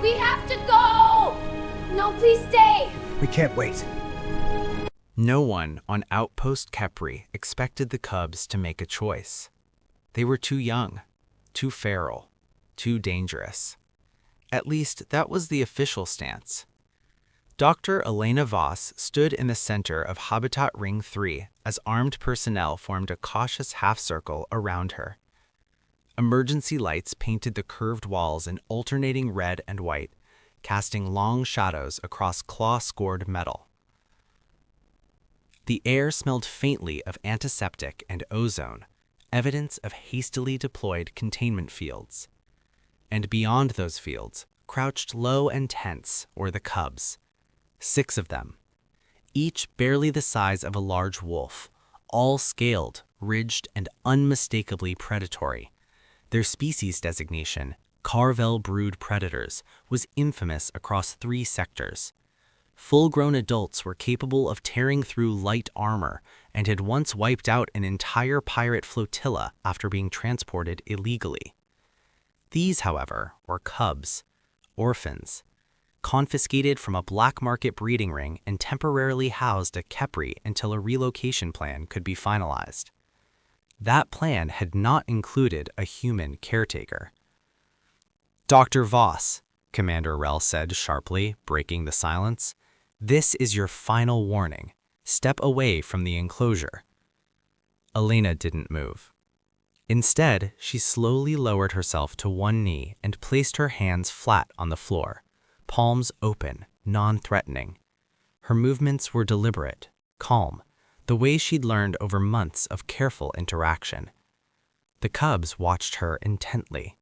We have to go! No, please stay! We can't wait. No one on Outpost Kepri expected the cubs to make a choice. They were too young, too feral, too dangerous. At least that was the official stance. Dr. Elena Voss stood in the center of Habitat Ring 3 as armed personnel formed a cautious half-circle around her. Emergency lights painted the curved walls in alternating red and white, casting long shadows across claw-scored metal. The air smelled faintly of antiseptic and ozone, evidence of hastily deployed containment fields. And beyond those fields, crouched low and tense, were the cubs. 6 of them, each barely the size of a large wolf, all scaled, ridged, and unmistakably predatory. Their species designation, Carvel brood predators, was infamous across 3 sectors. Full-grown adults were capable of tearing through light armor and had once wiped out an entire pirate flotilla after being transported illegally. These, however, were cubs, orphans, confiscated from a black market breeding ring and temporarily housed at Kepri until a relocation plan could be finalized. That plan had not included a human caretaker. "Dr. Voss," Commander Rel said sharply, breaking the silence, "this is your final warning. Step away from the enclosure." Elena didn't move. Instead, she slowly lowered herself to one knee and placed her hands flat on the floor, palms open, non-threatening. Her movements were deliberate, calm, the way she'd learned over months of careful interaction. The cubs watched her intently.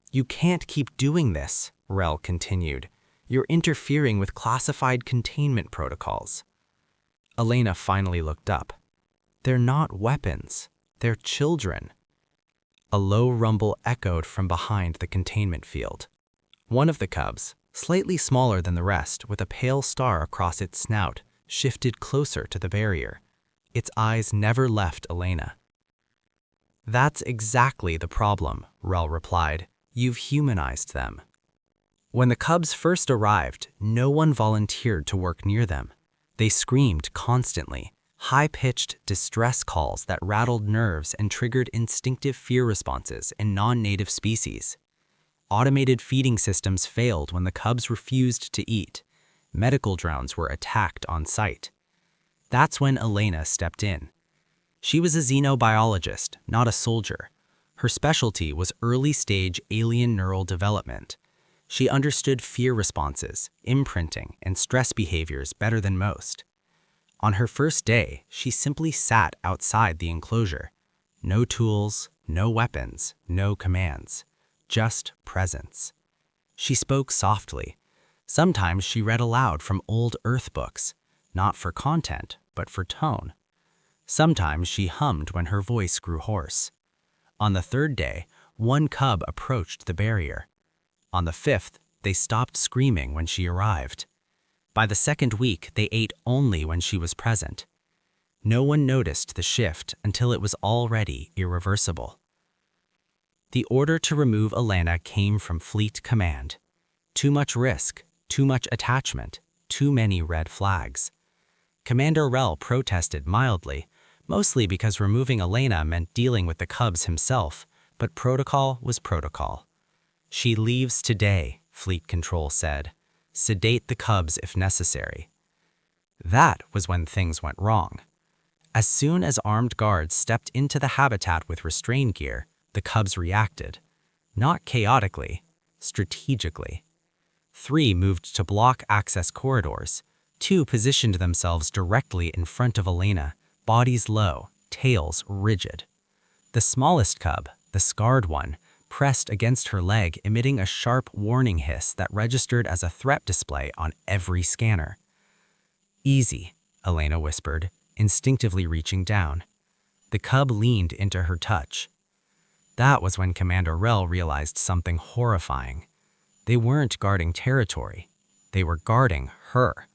"You can't keep doing this," Rel continued. "You're interfering with classified containment protocols." Elena finally looked up. "They're not weapons. They're children." A low rumble echoed from behind the containment field. One of the cubs, slightly smaller than the rest with a pale star across its snout, shifted closer to the barrier. Its eyes never left Elena. "That's exactly the problem," Rel replied. "You've humanized them." When the cubs first arrived, no one volunteered to work near them. They screamed constantly, high-pitched distress calls that rattled nerves and triggered instinctive fear responses in non-native species. Automated feeding systems failed when the cubs refused to eat. Medical drones were attacked on site. That's when Elena stepped in. She was a xenobiologist, not a soldier. Her specialty was early-stage alien neural development. She understood fear responses, imprinting, and stress behaviors better than most. On her first day, she simply sat outside the enclosure. No tools, no weapons, no commands. Just presence. She spoke softly. Sometimes she read aloud from old Earth books, not for content, but for tone. Sometimes she hummed when her voice grew hoarse. On the 3rd day, one cub approached the barrier. On the 5th, they stopped screaming when she arrived. By the 2nd week, they ate only when she was present. No one noticed the shift until it was already irreversible. The order to remove Elena came from Fleet Command. Too much risk, too much attachment, too many red flags. Commander Rel protested mildly, mostly because removing Elena meant dealing with the cubs himself, but protocol was protocol. "She leaves today," Fleet Control said. "Sedate the cubs if necessary." That was when things went wrong. As soon as armed guards stepped into the habitat with restrain gear, the cubs reacted. Not chaotically, strategically. 3 moved to block access corridors. 2 positioned themselves directly in front of Elena, bodies low, tails rigid. The smallest cub, the scarred one, pressed against her leg, emitting a sharp warning hiss that registered as a threat display on every scanner. "Easy," Elena whispered, instinctively reaching down. The cub leaned into her touch. That was when Commander Rel realized something horrifying. They weren't guarding territory. They were guarding her.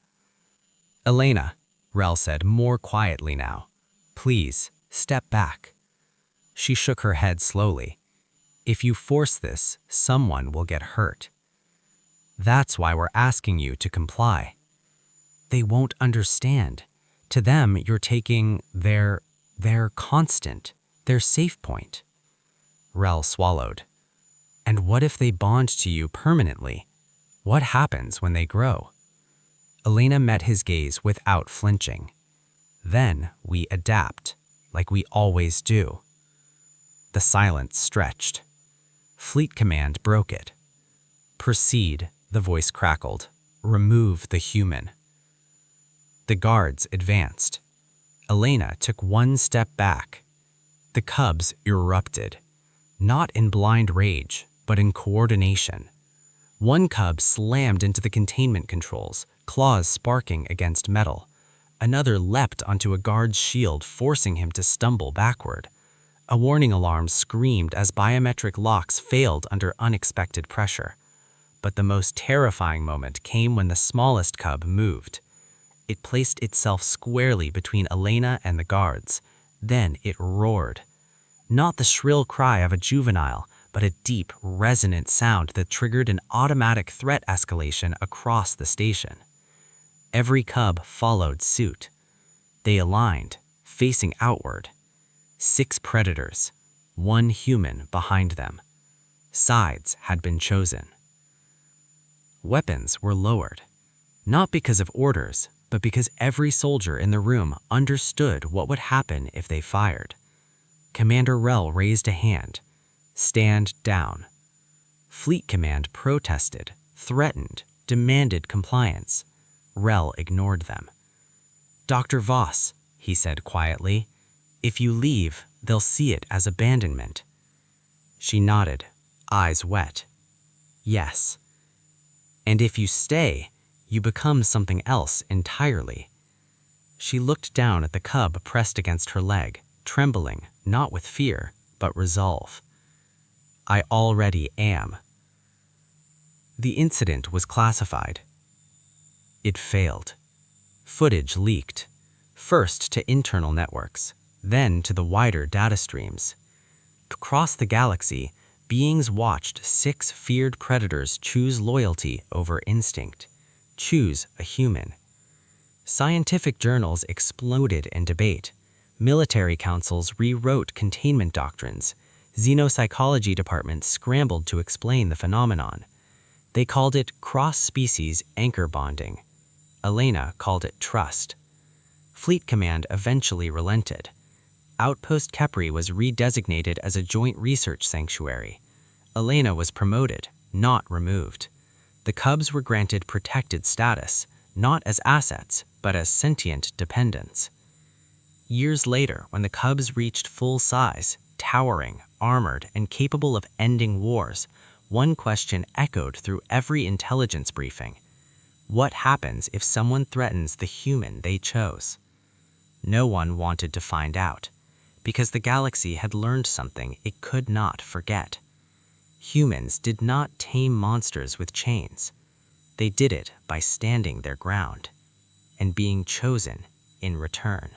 "Elena," Rel said more quietly now, "please, step back." She shook her head slowly. "If you force this, someone will get hurt." That's why we're asking you to comply." "They won't understand. To them, you're taking their constant, their safe point." Rel swallowed. "And what if they bond to you permanently? What happens when they grow?" Elena met his gaze without flinching. "Then we adapt, like we always do." The silence stretched. Fleet Command broke it. "Proceed," the voice crackled. "Remove the human." The guards advanced. Elena took one step back. The cubs erupted, not in blind rage, but in coordination. One cub slammed into the containment controls, claws sparking against metal. Another leapt onto a guard's shield, forcing him to stumble backward. A warning alarm screamed as biometric locks failed under unexpected pressure. But the most terrifying moment came when the smallest cub moved. It placed itself squarely between Elena and the guards. Then it roared. Not the shrill cry of a juvenile, but a deep, resonant sound that triggered an automatic threat escalation across the station. Every cub followed suit. They aligned, facing outward. 6 predators, 1 human behind them. Sides had been chosen. Weapons were lowered, not because of orders, but because every soldier in the room understood what would happen if they fired. Commander Rel raised a hand. "Stand down." Fleet Command protested, threatened, demanded compliance. Rel ignored them. "Dr. Voss," he said quietly, "if you leave, they'll see it as abandonment." She nodded, eyes wet. "Yes. And if you stay, you become something else entirely." She looked down at the cub pressed against her leg, trembling, not with fear, but resolve. "I already am." The incident was classified. It failed. Footage leaked, first to internal networks, then to the wider data streams. Across the galaxy, beings watched 6 feared predators choose loyalty over instinct, choose a human. Scientific journals exploded in debate. Military councils rewrote containment doctrines. Xenopsychology departments scrambled to explain the phenomenon. They called it cross-species anchor bonding. Elena called it trust. Fleet Command eventually relented. Outpost Kepri was redesignated as a joint research sanctuary. Elena was promoted, not removed. The cubs were granted protected status, not as assets, but as sentient dependents. Years later, when the cubs reached full size, towering, armored, and capable of ending wars, one question echoed through every intelligence briefing. What happens if someone threatens the human they chose? No one wanted to find out, because the galaxy had learned something it could not forget. Humans did not tame monsters with chains. They did it by standing their ground and being chosen in return.